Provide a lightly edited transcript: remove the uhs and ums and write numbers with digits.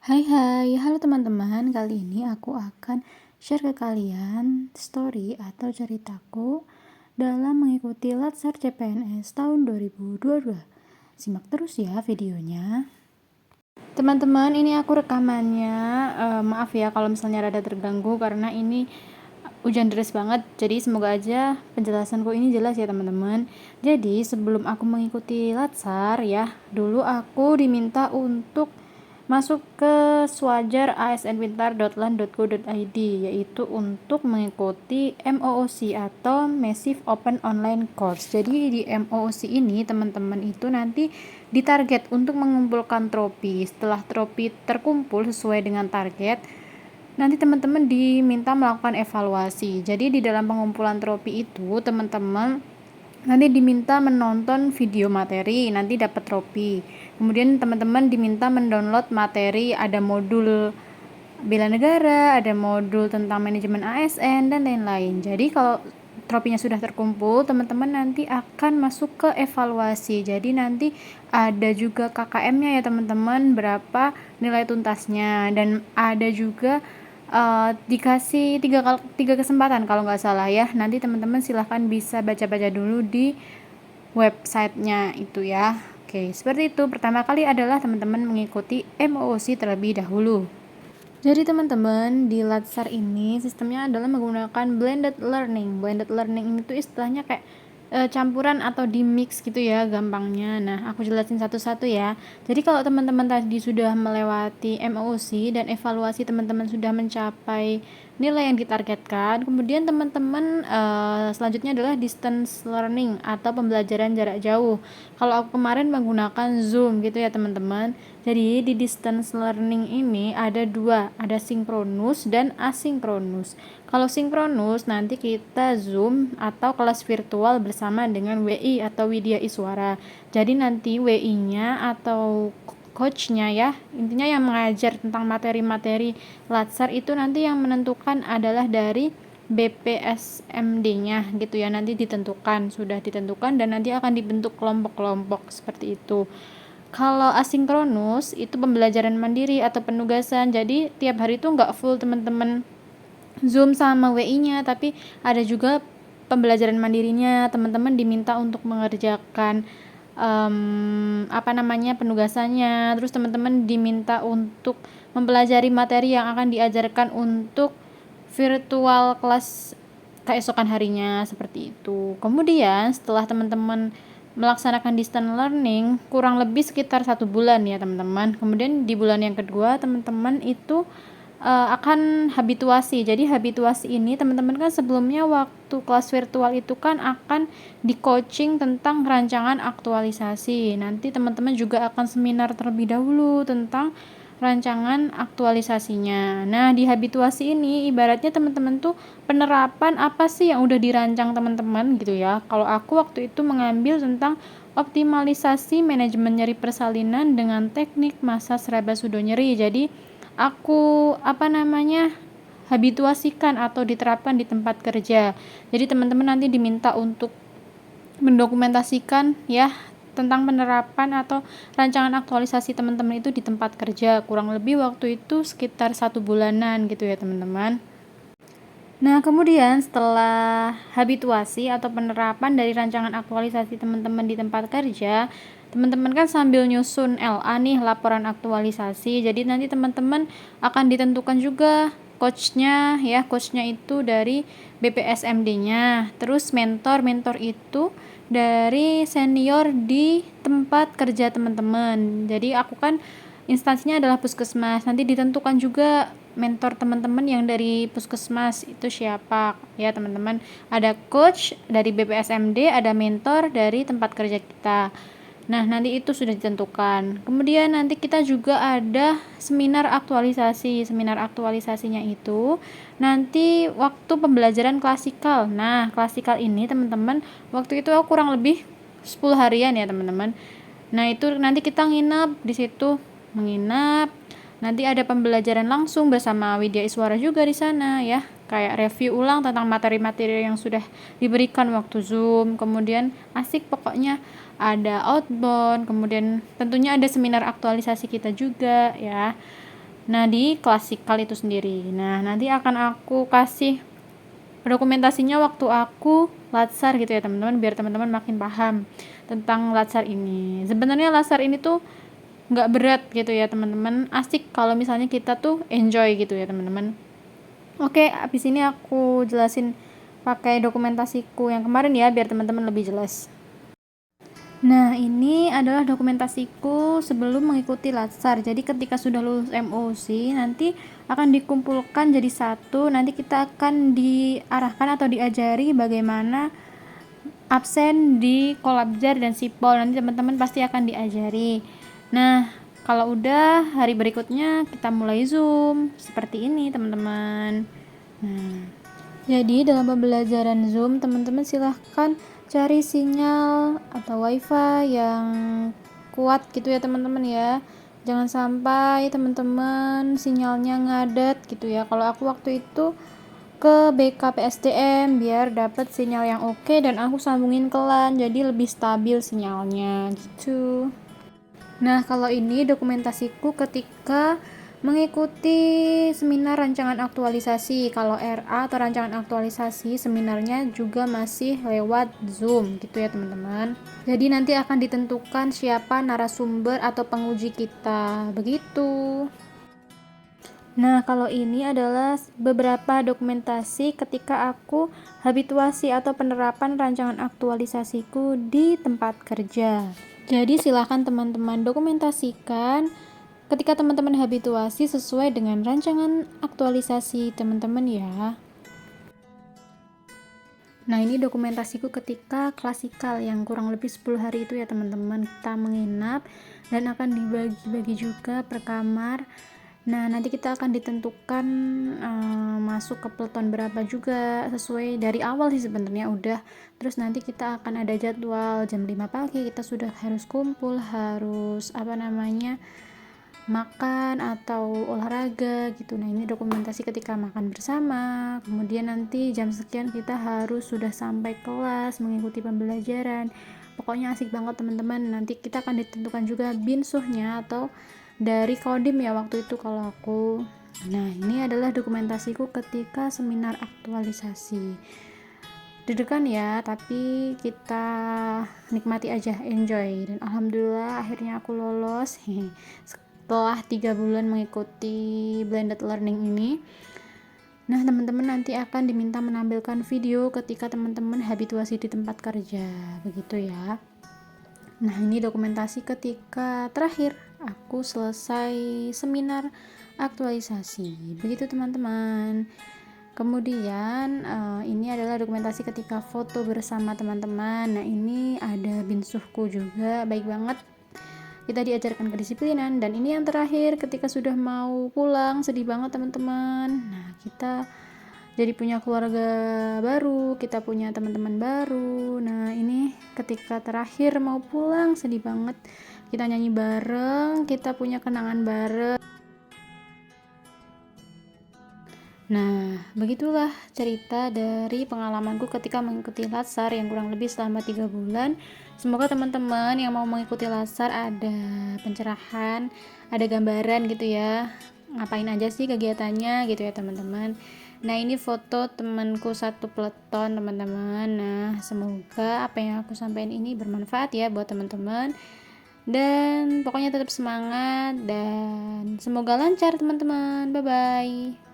Hai hai, halo teman-teman. Kali ini aku akan share ke kalian story atau ceritaku dalam mengikuti Latsar CPNS tahun 2022. Simak terus ya videonya. Teman-teman, ini aku rekamannya. Maaf ya kalau misalnya rada terganggu karena ini hujan deras banget. Jadi semoga aja penjelasanku ini jelas ya teman-teman. Jadi sebelum aku mengikuti Latsar ya, dulu aku diminta untuk masuk ke swajar asnpintar.lan.go.id, yaitu untuk mengikuti MOOC atau Massive Open Online Course. Jadi di MOOC ini teman-teman itu nanti ditarget untuk mengumpulkan trofi. Setelah trofi terkumpul sesuai dengan target, nanti teman-teman diminta melakukan evaluasi. Jadi di dalam pengumpulan trofi itu teman-teman nanti diminta menonton video materi, nanti dapat trofi. Kemudian teman-teman diminta mendownload materi, ada modul bela negara, ada modul tentang manajemen ASN dan lain-lain. Jadi kalau trofinya sudah terkumpul, teman-teman nanti akan masuk ke evaluasi. Jadi nanti ada juga KKM-nya ya teman-teman, berapa nilai tuntasnya, dan ada juga dikasih tiga kesempatan kalau nggak salah ya. Nanti teman-teman silahkan bisa baca-baca dulu di websitenya itu ya. Oke, seperti itu. Pertama kali adalah teman-teman mengikuti MOOC terlebih dahulu. Jadi teman-teman, di Latsar ini sistemnya adalah menggunakan blended learning. Blended learning ini tuh istilahnya kayak campuran atau di mix gitu ya gampangnya. Nah, aku jelasin satu-satu ya. Jadi kalau teman-teman tadi sudah melewati MOOC dan evaluasi teman-teman sudah mencapai nilai yang ditargetkan, kemudian teman-teman selanjutnya adalah distance learning atau pembelajaran jarak jauh. Kalau aku kemarin menggunakan Zoom gitu ya teman-teman. Jadi di distance learning ini ada dua, ada sinkronus dan asinkronus. Kalau sinkronus nanti kita Zoom atau kelas virtual bersama dengan WI atau Widya Iswara. Jadi nanti WI-nya atau coach-nya ya, intinya yang mengajar tentang materi-materi Latsar itu nanti yang menentukan adalah dari BPSMD-nya gitu ya, nanti sudah ditentukan dan nanti akan dibentuk kelompok-kelompok seperti itu. Kalau asinkronus itu pembelajaran mandiri atau penugasan, jadi tiap hari itu nggak full teman-teman Zoom sama WI-nya, tapi ada juga pembelajaran mandirinya. Teman-teman diminta untuk mengerjakan penugasannya. Terus teman-teman diminta untuk mempelajari materi yang akan diajarkan untuk virtual kelas keesokan harinya, seperti itu. Kemudian setelah teman-teman melaksanakan distance learning kurang lebih sekitar 1 bulan ya teman-teman. Kemudian di bulan yang kedua teman-teman itu akan habituasi. Jadi habituasi ini teman-teman kan sebelumnya waktu kelas virtual itu kan akan di coaching tentang rancangan aktualisasi. Nanti teman-teman juga akan seminar terlebih dahulu tentang rancangan aktualisasinya. Nah, di habituasi ini ibaratnya teman-teman tuh penerapan apa sih yang udah dirancang teman-teman gitu ya. Kalau aku waktu itu mengambil tentang optimalisasi manajemen nyeri persalinan dengan teknik massage raba sudo nyeri. Jadi aku habituasikan atau diterapkan di tempat kerja. Jadi teman-teman nanti diminta untuk mendokumentasikan ya tentang penerapan atau rancangan aktualisasi teman-teman itu di tempat kerja. Kurang lebih waktu itu sekitar 1 bulanan gitu ya teman-teman. Nah, kemudian setelah habituasi atau penerapan dari rancangan aktualisasi teman-teman di tempat kerja, teman-teman kan sambil nyusun LA nih, laporan aktualisasi. Jadi nanti teman-teman akan ditentukan juga coachnya ya, coachnya itu dari BPSMD-nya. Terus mentor itu dari senior di tempat kerja teman-teman. Jadi aku kan instansinya adalah puskesmas. Nanti ditentukan juga mentor teman-teman yang dari puskesmas itu siapa ya teman-teman. Ada coach dari BPSMD, ada mentor dari tempat kerja kita. Nah, nanti itu sudah ditentukan. Kemudian nanti kita juga ada seminar aktualisasi. Seminar aktualisasinya itu nanti waktu pembelajaran klasikal. Nah, klasikal ini teman-teman, waktu itu aku kurang lebih 10 harian ya teman-teman. Nah, itu nanti kita nginep di situ, menginap. Nanti ada pembelajaran langsung bersama Widya Iswara juga di sana ya. Kayak review ulang tentang materi-materi yang sudah diberikan waktu Zoom. Kemudian asik pokoknya, ada outbound, kemudian tentunya ada seminar aktualisasi kita juga ya. Nah, di klasikal itu sendiri. Nah, nanti akan aku kasih dokumentasinya waktu aku latsar gitu ya teman-teman, biar teman-teman makin paham tentang latsar ini. Sebenarnya latsar ini tuh nggak berat gitu ya teman-teman, asik kalau misalnya kita tuh enjoy gitu ya teman-teman. Oke, abis ini aku jelasin pakai dokumentasiku yang kemarin ya, biar teman-teman lebih jelas. Nah, ini adalah dokumentasiku sebelum mengikuti latsar. Jadi ketika sudah lulus MOC, nanti akan dikumpulkan jadi satu. Nanti kita akan diarahkan atau diajari bagaimana absen di Kolabjar dan Sipol. Nanti teman-teman pasti akan diajari. Nah, kalau udah hari berikutnya kita mulai Zoom. Seperti ini, teman-teman. Nah, jadi dalam pembelajaran Zoom, teman-teman silahkan cari sinyal atau wifi yang kuat gitu ya teman-teman ya. Jangan sampai teman-teman sinyalnya ngadet gitu ya. Kalau aku waktu itu ke BKPSDM biar dapat sinyal yang oke dan aku sambungin ke LAN, jadi lebih stabil sinyalnya gitu. Nah, kalau ini dokumentasiku ketika mengikuti seminar rancangan aktualisasi. Kalau RA atau rancangan aktualisasi, seminarnya juga masih lewat Zoom gitu ya teman-teman. Jadi nanti akan ditentukan siapa narasumber atau penguji kita, begitu. Nah, kalau ini adalah beberapa dokumentasi ketika aku habituasi atau penerapan rancangan aktualisasiku di tempat kerja. Jadi silakan teman-teman dokumentasikan ketika teman-teman habituasi sesuai dengan rancangan aktualisasi teman-teman ya. Nah, ini dokumentasiku ketika klasikal yang kurang lebih 10 hari itu ya teman-teman. Kita menginap dan akan dibagi-bagi juga per kamar. Nah, nanti kita akan ditentukan masuk ke peleton berapa juga, sesuai dari awal sih sebenarnya udah. Terus nanti kita akan ada jadwal jam 5 pagi kita sudah harus kumpul, harus makan atau olahraga gitu. Nah, ini dokumentasi ketika makan bersama. Kemudian nanti jam sekian kita harus sudah sampai kelas mengikuti pembelajaran. Pokoknya asik banget teman-teman. Nanti kita akan ditentukan juga binsuhnya atau dari Kodim ya waktu itu kalau aku. Nah, ini adalah dokumentasiku ketika seminar aktualisasi. Deg-degan ya, tapi kita nikmati aja, enjoy. Dan alhamdulillah akhirnya aku lolos setelah 3 bulan mengikuti blended learning ini. Nah, teman-teman nanti akan diminta menampilkan video ketika teman-teman habituasi di tempat kerja, begitu ya. Nah, ini dokumentasi ketika terakhir aku selesai seminar aktualisasi. Begitu teman-teman. Kemudian ini adalah dokumentasi ketika foto bersama teman-teman. Nah, ini ada binsuhku juga, baik banget. Kita diajarkan kedisiplinan. Dan ini yang terakhir ketika sudah mau pulang, sedih banget teman-teman. Nah, kita jadi punya keluarga baru, kita punya teman-teman baru. Nah, ini ketika terakhir mau pulang, sedih banget. Kita nyanyi bareng, kita punya kenangan bareng. Nah, begitulah cerita dari pengalamanku ketika mengikuti latsar yang kurang lebih selama 3 bulan. Semoga teman-teman yang mau mengikuti latsar ada pencerahan, ada gambaran gitu ya. Ngapain aja sih kegiatannya gitu ya teman-teman. Nah, ini foto temanku satu peleton teman-teman. Nah, semoga apa yang aku sampaikan ini bermanfaat ya buat teman-teman. Dan pokoknya tetap semangat dan semoga lancar teman-teman. Bye-bye.